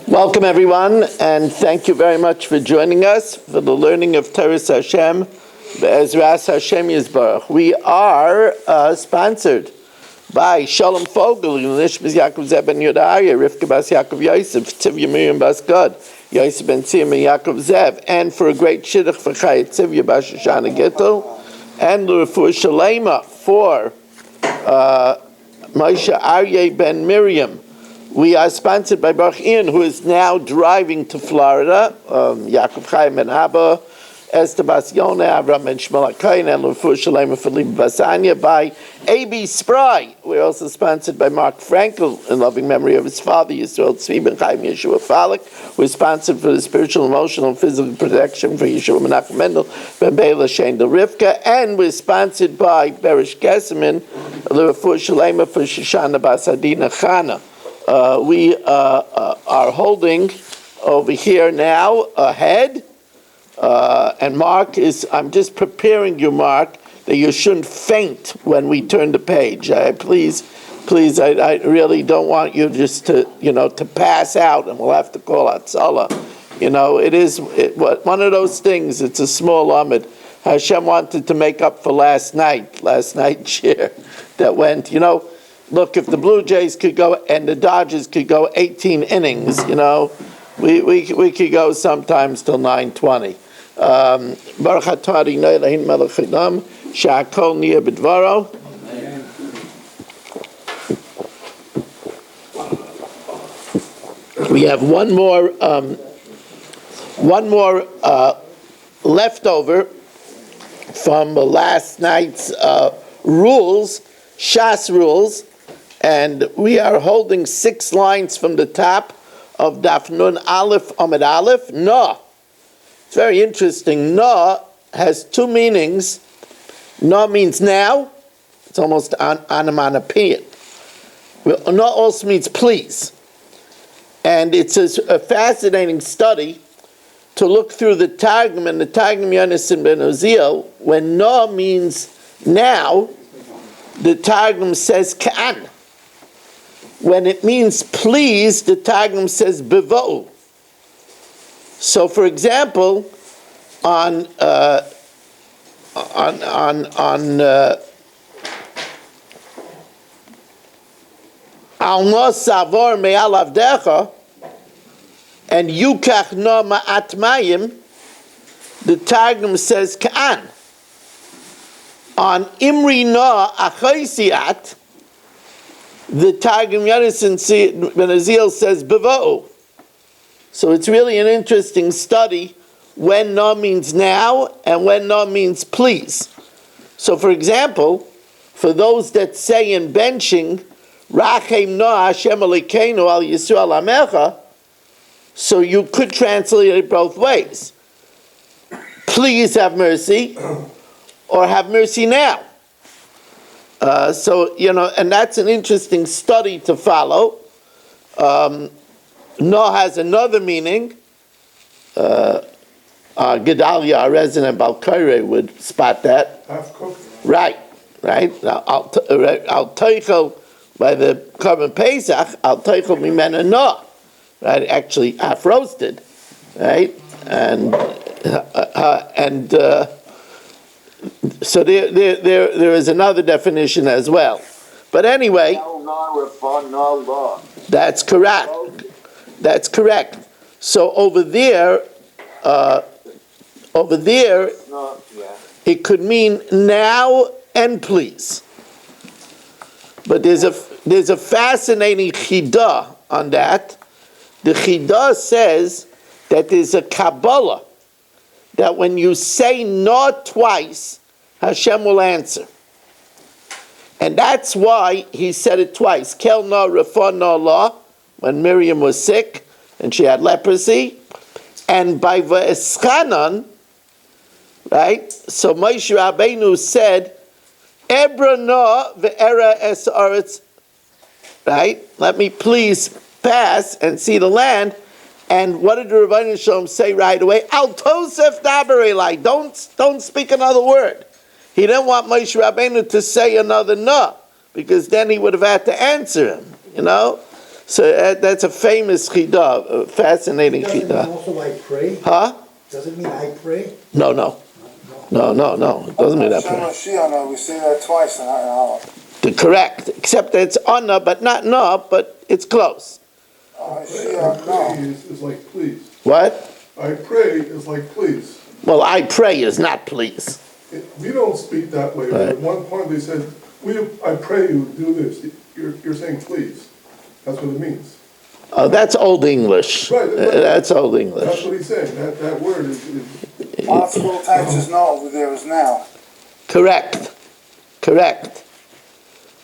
Welcome everyone, and thank you very much for joining us for the learning of Teres Hashem, Be'ezras Hashem Yisbarach. We are sponsored by Shalom Fogel, Nishmas Yaakov Zeb ben Yodaya, Rivka Bas Yaakov Yosef, Tzivya Miriam Bas Gad, Yosef ben Tzim and Yaakov Zev, and for a great shidduch for Chayat Tzivya Bas Shoshana Gittel, and L'Refuah Shalema for Moshe Aryeh ben Miriam. We are sponsored by Baruch Ian, who is now driving to Florida. Yaakov Chaim ben Abba, Esther Bas Yonah, Avram ben Shmuel HaKohen, and L'Refuah Shalema for Liba Basanya by A.B. Spry. We're also sponsored by Mark Frankel, in loving memory of his father, Yisrael Tzvi ben Chaim Yeshua Falek. We're sponsored for the spiritual, emotional, and physical protection for Yeshua Menachem Mendel ben Bela Shendel Rivka. And we're sponsored by Berish Gesemin, L'Refuah Shalema for Shoshana Bas Adina Chana. We are holding over here now ahead, and Mark I'm just preparing you, Mark, that you shouldn't faint when we turn the page. Please, I really don't want you just to pass out, and we'll have to call out Salah. It is one of those things. It's a small amid. Hashem wanted to make up for last night's year that went, Look, if the Blue Jays could go and the Dodgers could go 18 innings, we could go sometimes till 9:20. Baruch atah Adonai Eloheinu melech haolam, she'hakol niyeh b'dvaro. We have one more leftover from last night's rules, Shas rules. And we are holding 6 lines from the top of Daf Nun Aleph Amid Aleph. No. It's very interesting. No has 2 meanings. No means now. It's almost onomatopoeic. No also means please. And it's a fascinating study to look through the Targum and the Targum Yonasan ben Uziel. When no means now, the Targum says ka'an. When it means please, the Targum says bevo. So, for example, on al no savor me'al avdecha and yukach no ma'at mayim, the Targum says ka'an. On imri no achoisiat, the Targum Yonasan ben Uziel says bevo. So it's really an interesting study when no means now and when no means please. So for example, for those that say in benching, Rachem no Hashem Elokeinu al Yisrael Amecha, so you could translate it both ways. Please have mercy, or have mercy now. And that's an interesting study to follow. No has another meaning. Gedalia, our resident Balkaire, would spot that. Right. Al teichel by the Korban Pesach. Al teichel mimena no. Right, actually half roasted. Right, so there is another definition as well. But anyway, that's correct. So over there, it could mean now and please. But there's a fascinating chidah on that. The chidah says that there's a Kabbalah that when you say no twice, Hashem will answer. And that's why he said it twice. Kel no refa no la, when Miriam was sick and she had leprosy. And by V'eschanan, right? So Moshe Rabbeinu said, Ebra no ve'era es aretz, right? Let me please pass and see the land. And what did the Rebbeinu Shalom say right away? Al tosef daber elai. Don't speak another word. He didn't want Moshe Rabbeinu to say another no, because then he would have had to answer him, So that's a famous chidah, a fascinating Doesn't chidah. mean also I pray? Huh? Does it mean I pray? No. It doesn't mean that. We say that twice in our Correct, except that it's anna, but not na, but it's close. I pray is like please. What? I pray is like please. Well, I pray is not please. We don't speak that way, but Right. at one point they said, I pray you do this. You're saying please. That's what it means. Oh, that's Old English. Right. That's Old That's English. what he's saying. That word is Possible times is no, over there is now. Correct.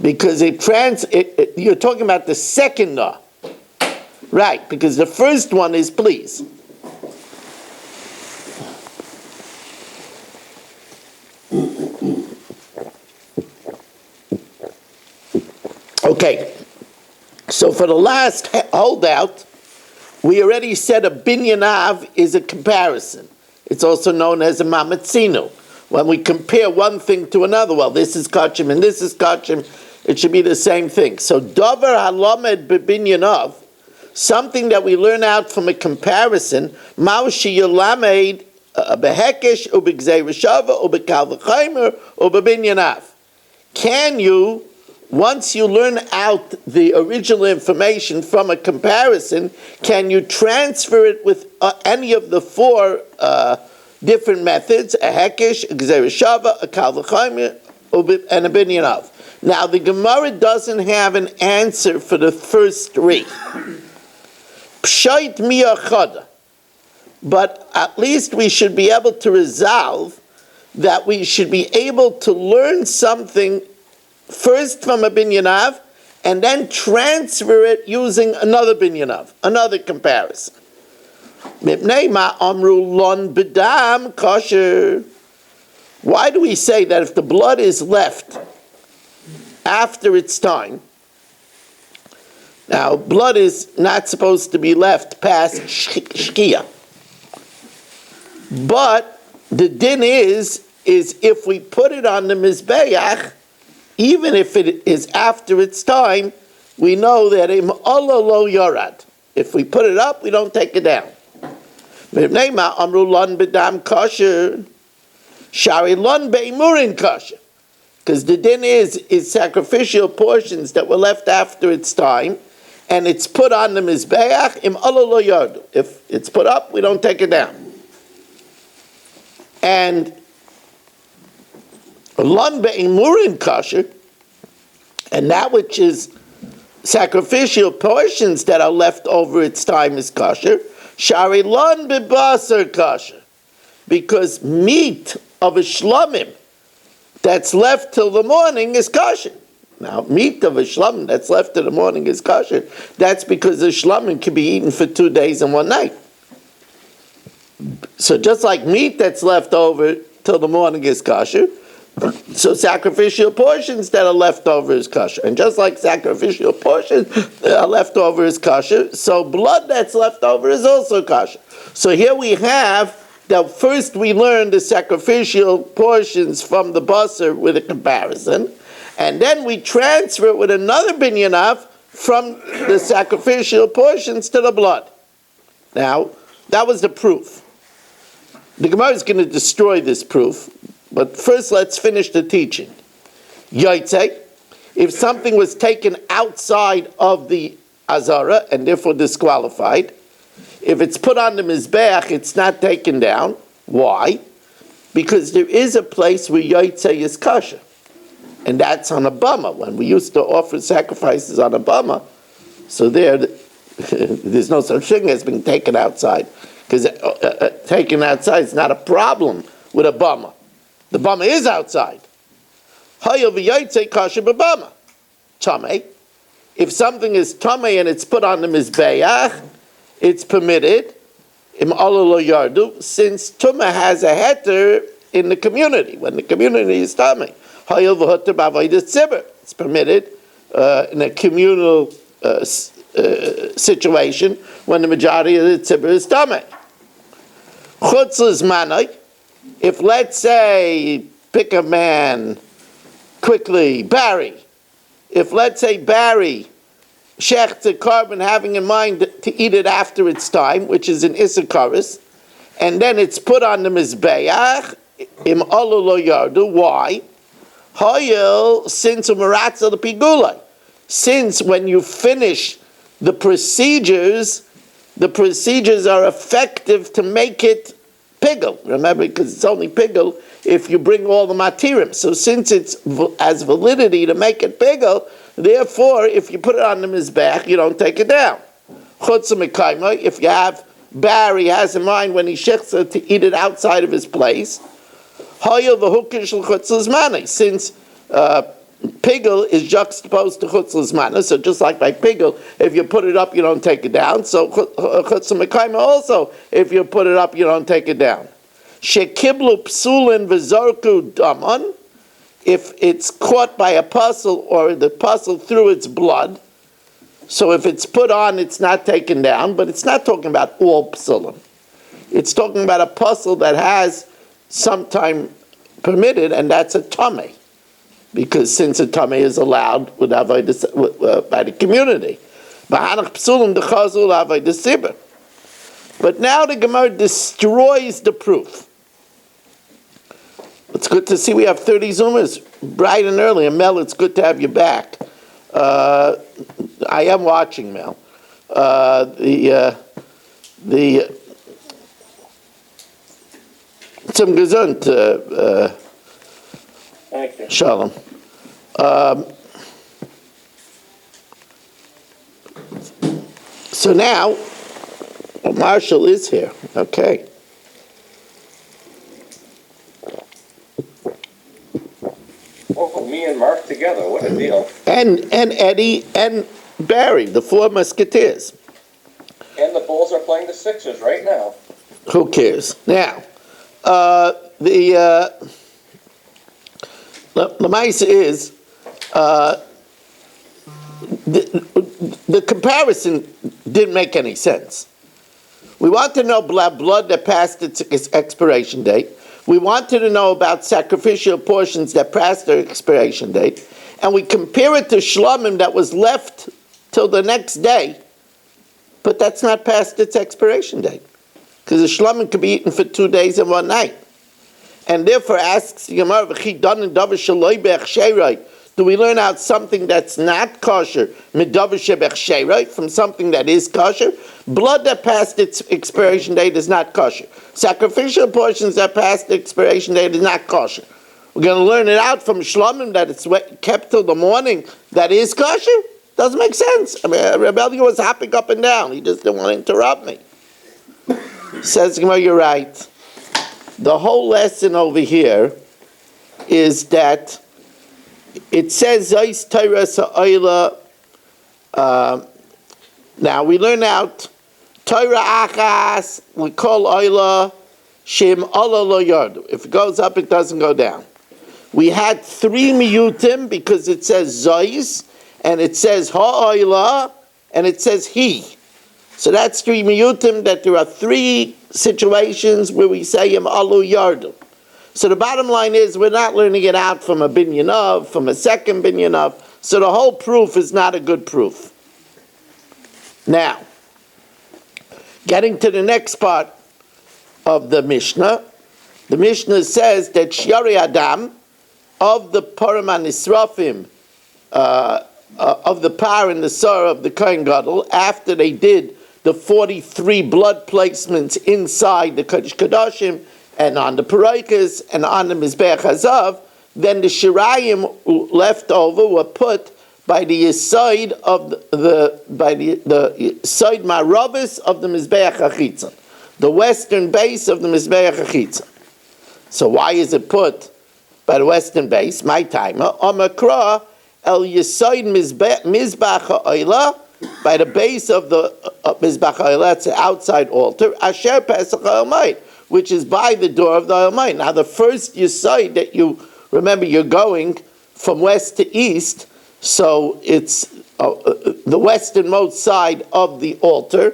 Because you're talking about the second na. Right, because the first one is please. Okay, so for the last holdout, we already said a binyanav is a comparison. It's also known as a mamatzinu. When we compare one thing to another, well, this is kachim and this is kachim, it should be the same thing. So davar halamed bebinyanav, something that we learn out from a comparison, maushi yalamed behekesh ubegzei reshava ubekal v'chaimer ubebinyanav. Can you, once you learn out the original information from a comparison, can you transfer it with any of the four different methods, a hekesh, a gzereshava, a kal v'chaimer, and a binyanav? Now, the Gemara doesn't have an answer for the first three. Pshait miyachada. But at least we should be able to resolve that we should be able to learn something first from a binyanav and then transfer it using another binyanav, another comparison. Mipnei ma amru lon bedam kosher. Why do we say that if the blood is left after its time? Now, blood is not supposed to be left past shkia. But the din is if we put it on the mizbeach, even if it is after its time, we know that im Allah lo yorad. If we put it up, we don't take it down. Amru lon bedam kosher, shari lon beimurin kosher. Because the din is sacrificial portions that were left after its time, and it's put on the mizbeach, im Allah lo yorad. If it's put up, we don't take it down. And lon be'imurin kosher, and that which is sacrificial portions that are left over its time is kosher. Shari lon bebasar kosher, because meat of a shlamim that's left till the morning is kosher. Now, meat of a shlamim that's left till the morning is kosher. That's because the shlamim can be eaten for 2 days and 1 night. So just like meat that's left over till the morning is kosher, so sacrificial portions that are left over is kosher. And just like sacrificial portions that are left over is kosher, so blood that's left over is also kosher. So here we have that first we learn the sacrificial portions from the basar with a comparison, and then we transfer it with another binyanav from the sacrificial portions to the blood. Now, that was the proof. The Gemara is going to destroy this proof, but first let's finish the teaching. Yotzei, if something was taken outside of the azara and therefore disqualified, if it's put on the mizbeach, it's not taken down. Why? Because there is a place where yotzei is kosher, and that's on a bama. When we used to offer sacrifices on a bama, so there's no such thing as being taken outside. Because taken outside is not a problem with a bama. The bama is outside. Tameh. If something is tameh and it's put on the mizbeach, it's permitted. Im Allah lo yardu, since tumah has a heter in the community when the community is tameh. It's permitted in a communal situation when the majority of the tzibur is tameh. Chutzlas manai, if let's say, pick a man quickly, Barry. If let's say Barry Shechtze carbon, having in mind to eat it after its time, which is in Issachar, and then it's put on the Mizbeach, im Alu Lo Yardu. Why? Hoyel, since Umaratza the Pigulai. Since when you finish the procedures are effective to make it pigul. Remember, because it's only pigul if you bring all the matirim. So since it's has validity to make it pigul, therefore, if you put it on the mizbech, you don't take it down. Chutz mekayma, if you have Barry has in mind when he shechza to eat it outside of his place. Hoyel v'hukish l'chutz l'zmani, since pigul is juxtaposed to chutz l'zmana, so just like by pigul, if you put it up, you don't take it down. So chutz mekayma also, if you put it up, you don't take it down. Shekiblu psulin v'zorku daman, if it's caught by a puzzle or the puzzle through its blood. So if it's put on, it's not taken down, but it's not talking about all psulim. It's talking about a puzzle that has some time permitted, and that's a tummy. Because since a tummy is allowed by the community. But now the Gemara destroys the proof. It's good to see we have 30 Zoomers bright and early. And Mel, it's good to have you back. I am watching, Mel. Zum Gesund, Thank you. Shalom. So now, Marshall is here. Okay. Oh, me and Mark together, what a deal. And Eddie and Barry, the four musketeers. And the Bulls are playing the Sixers right now. Who cares? Now, the mice is the comparison didn't make any sense. We want to know blood that passed its expiration date. We wanted to know about sacrificial portions that passed their expiration date, and we compare it to shlomim that was left till the next day, but that's not past its expiration date, because the shlomim could be eaten for 2 days and 1 night. And therefore asks the Gemara, do we learn out something that's not kosher from something that is kosher? Blood that passed its expiration date is not kosher. Sacrificial portions that passed the expiration date is not kosher. We're going to learn it out from shlomim that it's kept till the morning that is kosher? Doesn't make sense. I mean, Rebellion was hopping up and down. He just didn't want to interrupt me. Says Gemara, you're right. The whole lesson over here is that it says Zais Torah Sa'ila. Now we learn out Torah Achas, we call Oila Shem Allah Lo Yardu. If it goes up, it doesn't go down. We had 3 miyutim because it says Zais, and it says Ha'oila, and it says He. So that's 3 miyutim, that there are 3 situations where we say Yim Alu Yardu. So the bottom line is we're not learning it out from a binyan of, from a second binyan of, so the whole proof is not a good proof. Now, getting to the next part of the Mishnah says that Shiari Adam, of the Param HaNisrafim, of the par and the sar of the Kohen Gadol, after they did the 43 blood placements inside the Kodesh Kodashim and on the Paraikas and on the Mizbeach Hazav, then the Shirayim left over were put by the side of the side Maravis of the Mizbeach HaChitzon, the western base of the Mizbeach HaChitzon. So why is it put by the western base? My timer, Omakra El Yisoid Mizbach HaOila, by the base of the Mizbach HaOila, that's the outside altar, Asher Pesach HaOmayit, which is by the door of the Almighty. Now, the first Yesod that you remember, you're going from west to east, so it's the westernmost side of the altar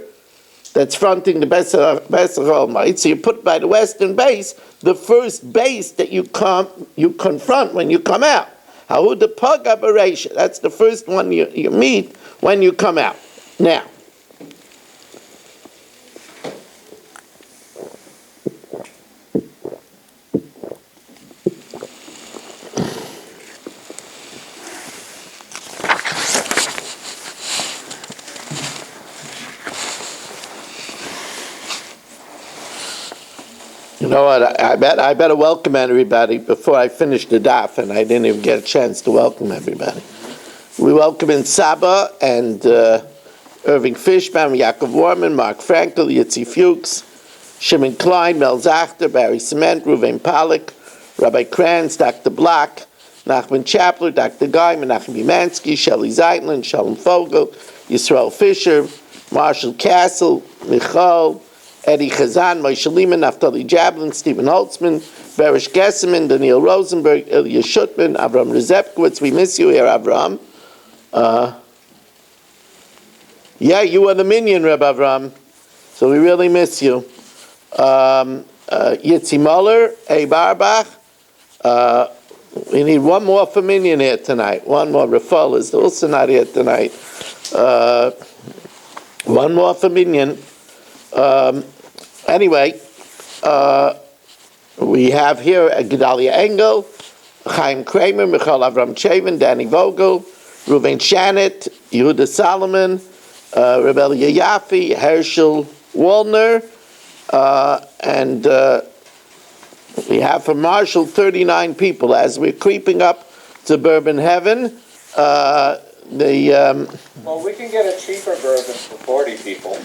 that's fronting the Pesach Almighty. So you put by the western base, the first base that you confront when you come out. That's the first one you meet when you come out. Now, you know what? I better welcome everybody before I finish the daf, and I didn't even get a chance to welcome everybody. We welcome in Saba and Irving Fishbaum, Yaakov Warman, Mark Frankel, Yitzi Fuchs, Shimon Klein, Mel Zachter, Barry Cement, Ruvain Pollack, Rabbi Kranz, Dr. Block, Nachman Chapler, Dr. Guy, Menachem Umansky, Shelley Zeitlin, Shalom Fogel, Yisrael Fisher, Marshall Castle, Michal, Eddie Chazan, Moshe Lehman, Naftali Jablin, Stephen Holtzman, Berish Gesseman, Daniel Rosenberg, Ilya Shutman, Avram Rezepkowitz. We miss you here, Avram. Yeah, you are the minion, Reb Avram. So we really miss you. Yitzi Muller, Abe Arbach. We need one more for minion here tonight. One more. Rafal is also not here tonight. One more for minion. Anyway, we have here Gedalia Engel, Chaim Kramer, Michal Avram Chavin, Danny Vogel, Reuven Shannet, Yehuda Solomon, Rebellia Yafi, Herschel Wallner, and we have from Marshall 39 people. As we're creeping up to bourbon heaven, Well, we can get a cheaper bourbon for 40 people.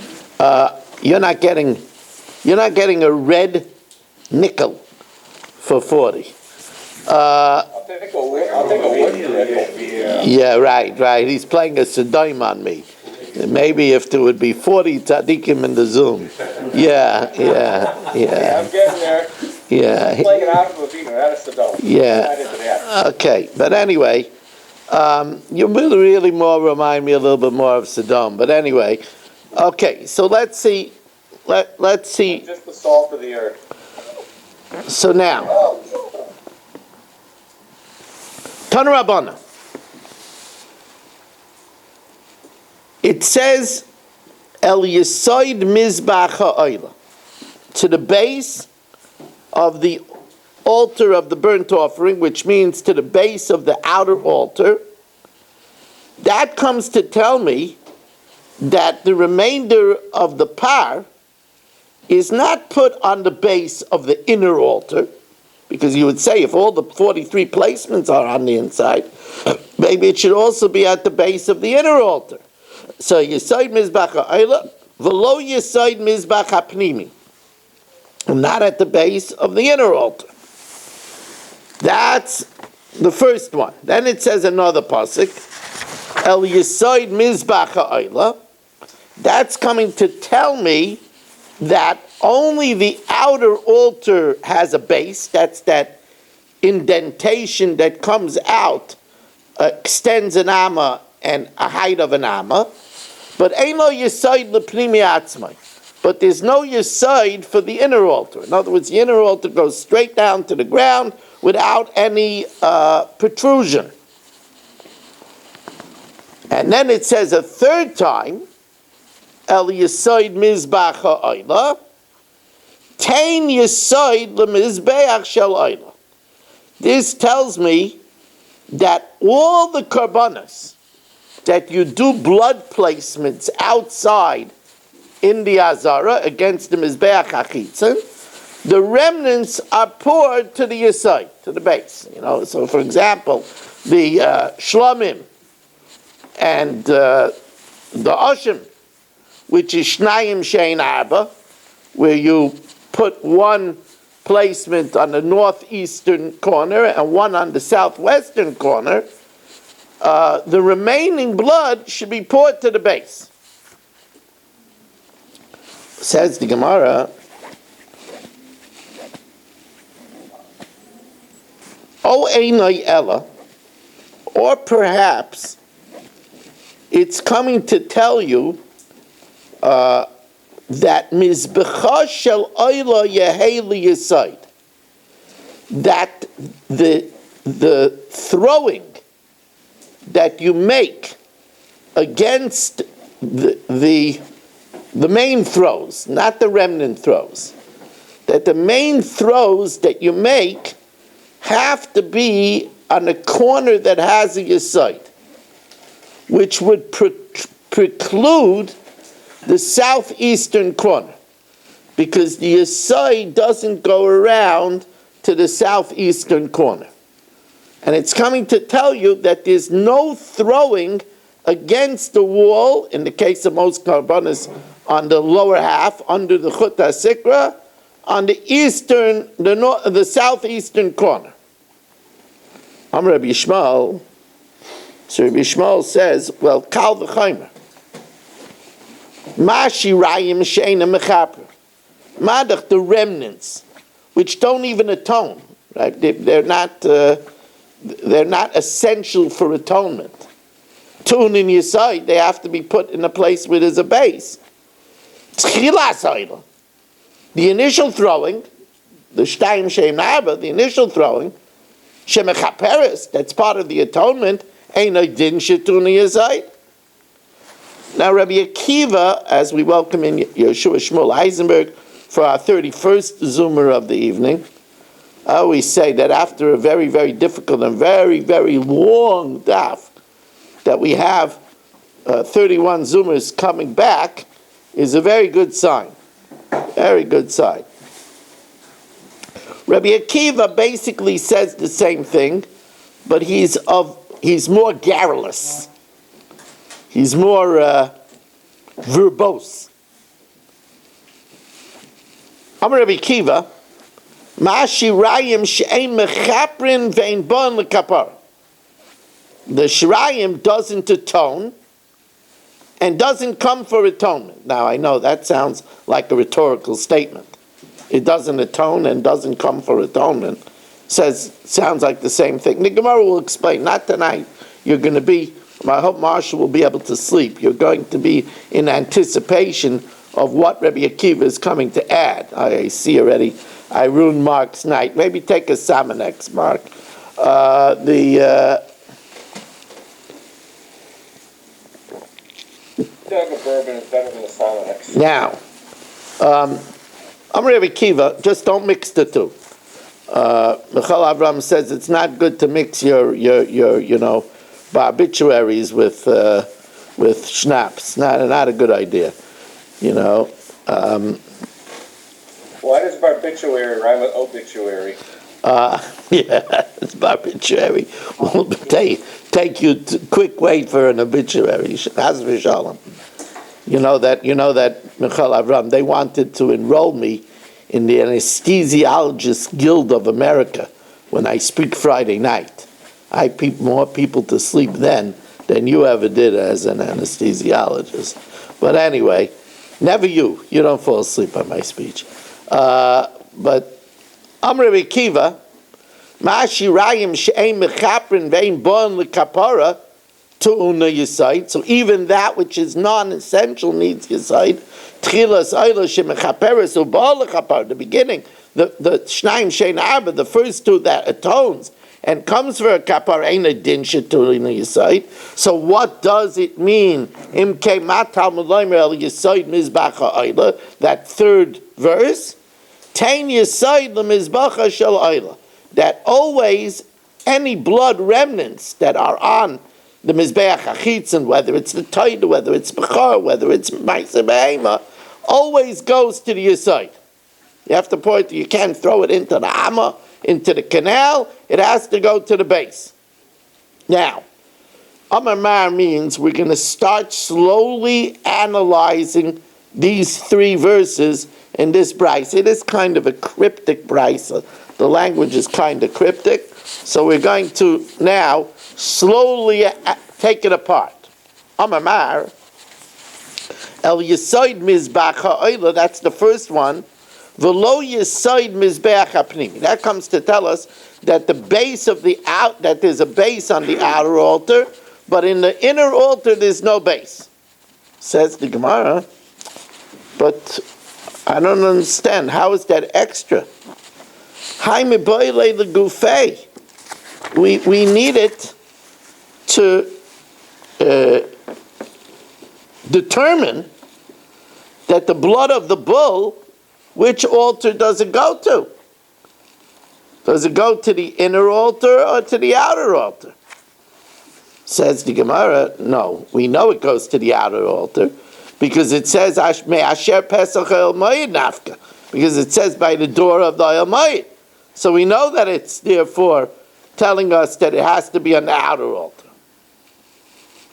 you're not getting a red nickel for 40. I'll take a wooden nickel. Yeah, right. He's playing a Sodom on me. Maybe if there would be 40 tzaddikim in the Zoom. Yeah. I'm getting there. Yeah. I'm playing it out of a beat, out of Sedona. Yeah. Okay, but anyway, you really more remind me a little bit more of Sodom. But anyway, okay. So let's see. Let's see. Just the salt of the earth. So now, Tana Rabbana. It says, El Yesoid Mizbach HaOyla, to the base of the altar of the burnt offering, which means to the base of the outer altar. That comes to tell me that the remainder of the par is not put on the base of the inner altar, because you would say if all the 43 placements are on the inside, maybe it should also be at the base of the inner altar. So Yesod Mizbach HaOyla, v'lo Yesod Mizbach HaPnimi, not at the base of the inner altar. That's the first one. Then it says another pasuk, El Yesod Mizbach HaOyla. That's coming to tell me that only the outer altar has a base. That's that indentation that comes out, extends an amma and a height of an amma. But ain't no yesod lepnimi atzmai. But there's no yesod for the inner altar. In other words, the inner altar goes straight down to the ground without any protrusion. And then it says a third time, El Yesod Mizbach HaOyla, Tein Yesod LeMizbeach Shel Oyla. This tells me that all the karbanos that you do blood placements outside in the Azara against the Mizbeach HaChitzon, the remnants are poured to the Yesod, to the base. So for example, the Shlomim and the Oshim, which is Shnayim Shein Arba, where you put one placement on the northeastern corner and one on the southwestern corner, the remaining blood should be poured to the base. Says the Gemara, O Einai Ella, or perhaps it's coming to tell you that Mizbecha Shel Oyla Yehei Yesod, that the throwing that you make against the main throws, not the remnant throws. That the main throws that you make have to be on a corner that has a yesod, which would preclude the southeastern corner, because the yesod doesn't go around to the southeastern corner. And it's coming to tell you that there's no throwing against the wall, in the case of most karbanos, on the lower half, under the chut sikra, on the eastern, the southeastern corner. Amar Rabbi Yishmael, so Rabbi Yishmael says, well, kal v'chaymer. Ma shirayim she'ena mechaper. Madach, the remnants, which don't even atone, right? They're not essential for atonement. Tune in your side, they have to be put in a place where there's a base. The initial throwing, the shtayim she'em abba, the initial throwing, shemechaperes, that's part of the atonement, ain't a din shetun yesod. Now Rabbi Akiva, as we welcome in Yeshua Shmuel Eisenberg for our 31st Zoomer of the evening, I always say that after a very, very difficult and very, very long daf, that we have 31 Zoomers coming back is a very good sign. Very good sign. Rabbi Akiva basically says the same thing, but he's more garrulous. He's more verbose. Amar Rabbi Akiva, Ma'ashirayim she'ein mechaprin ve'ein bon lekapar. The shirayim doesn't atone and doesn't come for atonement. Now I know that sounds like a rhetorical statement. It doesn't atone and doesn't come for atonement. Sounds like the same thing. The Gemara will explain. Not tonight. You're going to be, I hope Marshall will be able to sleep. You're going to be in anticipation of what Rabbi Akiva is coming to add. I see already. I ruined Mark's night. Maybe take a Samanex, Mark. Doug bourbon is better than the Solonex. Now, Amar Rabbi Akiva, just don't mix the two. Michal Avram says it's not good to mix your barbituaries with schnapps. Not a good idea. Why does barbituary rhyme with obituary? Yeah, it's barbituary. We'll take you quick wait for an obituary. Chas v'shalom. You know that Michal Avram, they wanted to enroll me in the Anesthesiologist Guild of America when I speak Friday night. I peep more people to sleep then than you ever did as an anesthesiologist. But anyway, never you. You don't fall asleep on my speech. But Amar Rabbi Akiva, Ma'ashirayim she'ein mechaprin ve'ein bon lekapara tu'una yesod. So even that which is non-essential needs yesod. Tchilas oila shemechaperes u'ba'al lekapara. The beginning, the shnayim she'en arba, the first two that atones and comes for a kapar ain't a din she'tu'una yesod. So what does it mean? Imkei matal melomer el yesod mizbach ha'oila. That third verse. Tain yesod lemizbacha shel oila. That always any blood remnants that are on the mizbeach hachitzon, whether it's the taida, whether it's bechor, whether it's ma'aser behema, always goes to the yesod. You have to point. You can't throw it into the amma, into the canal. It has to go to the base. Now, Amar Mar means we're going to start slowly analyzing these three verses in this brayso. It is kind of a cryptic brayso. The language is kind of cryptic, so we're going to now slowly take it apart. Amar Mar, El Yesod Mizbach HaOila, that's the first one. V'lo Yesod Mizbeach HaPnimi. That comes to tell us that the base of that there's a base on the outer altar, but in the inner altar there's no base. Says the Gemara, but I don't understand. How is that extra? We need it to determine that the blood of the bull, which altar does it go to? Does it go to the inner altar or to the outer altar? Says the Gemara, no, we know it goes to the outer altar because it says, asher Pesach el Moed nafka, because it says by the door of the El Moed. So we know that it's therefore telling us that it has to be on the outer altar.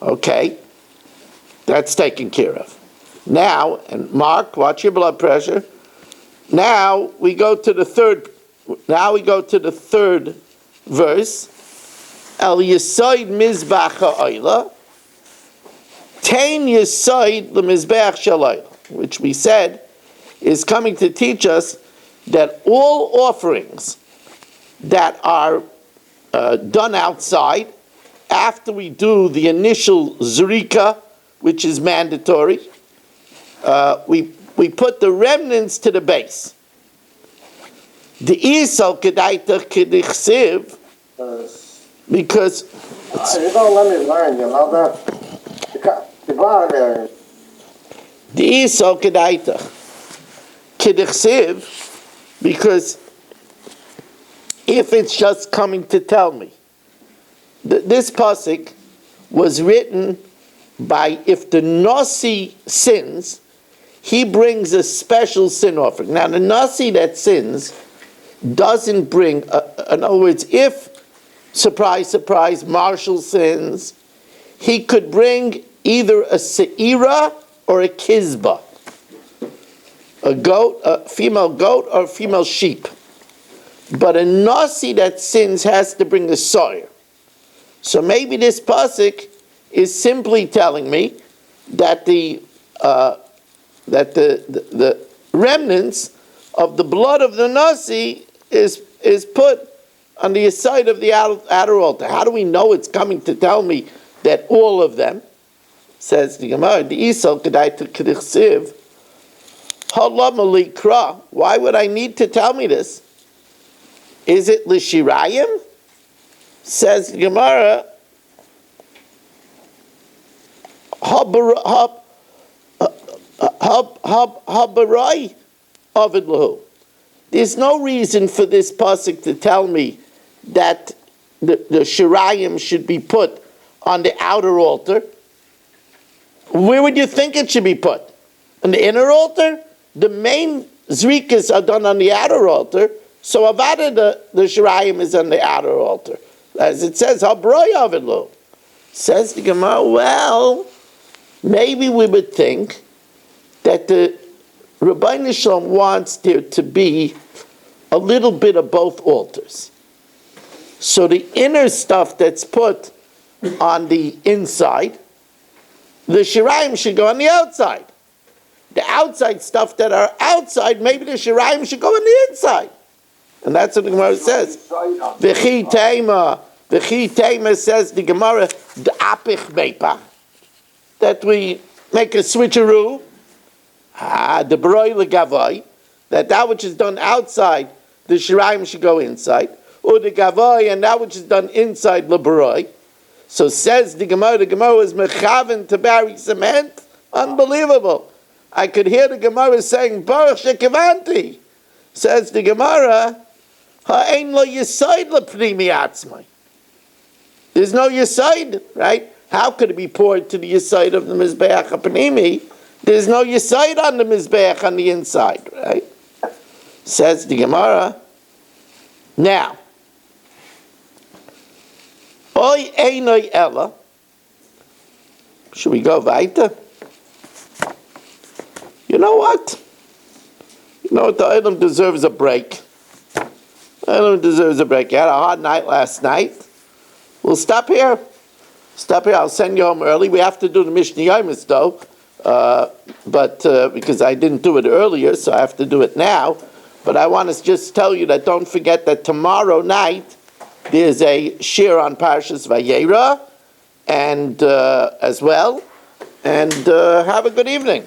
Okay, that's taken care of. Now, and Mark, watch your blood pressure. Now we go to the third verse. El Yisoid Mizbach Ha'oila, Tein Yisoid L'Mizbach Shalayla, which we said is coming to teach us that all offerings that are done outside, after we do the initial Zrika, which is mandatory, we put the remnants to the base. The Isal Kedaita Kedichsiv, because You don't let me learn, you know that? The bottom the Isal Kedaita Kedichsiv, because if it's just coming to tell me, this pasuk was written by, if the Nasi sins, he brings a special sin offering. Now the Nasi that sins doesn't bring, in other words, if, surprise, surprise, Marshall sins, he could bring either a se'ira or a kizbah, a goat, a female goat or a female sheep. But a Nasi that sins has to bring a sawyer. So maybe this pasuk is simply telling me that the remnants of the blood of the Nasi is put on the side of the outer altar. How do we know it's coming to tell me that all of them? Says the Gemara, the Isal Kedai to Kedichsiv, Halam Alikra. Why would I need to tell me this? Is it Lishirayim? Says the Gemara, Habarai Avid Lahu. There's no reason for this pasuk to tell me that the shirayim should be put on the outer altar. Where would you think it should be put? On the inner altar? The main zrikas are done on the outer altar, so avada the shirayim is on the outer altar. As it says, Habroi Avidlo. Says the Gemara, well, maybe we would think that the Rabbi Shalom wants there to be a little bit of both altars. So the inner stuff that's put on the inside, the shirayim should go on the outside. The outside stuff that are outside, maybe the shirayim should go on the inside. And that's what the Gemara says. V'chi teima says the Gemara, the apich meipa, that we make a switcheroo, the broi legavoi, that which is done outside, the shirayim should go inside, or the gavoi, and that which is done inside, the broi. So says the Gemara is mechaven to bury cement. Unbelievable. I could hear the Gemara saying, Baruch shekivanti. Says the Gemara, ha'ein lo yisoid leprimi atzmai. There's no yisoid, right? How could it be poured to the yisoid of the mizbeach ha'panimi? There's no yisoid on the mizbeach on the inside, right? Says the Gemara. Now, oy einoi ella. Should we go weiter? You know what? You know what? The item deserves a break. The item deserves a break. You had a hard night last night. We'll stop here. Stop here. I'll send you home early. We have to do the Mishnah Yomis though, but because I didn't do it earlier, so I have to do it now. But I want to just tell you that don't forget that tomorrow night there's a shir on Parshas Vayera, and as well. And have a good evening.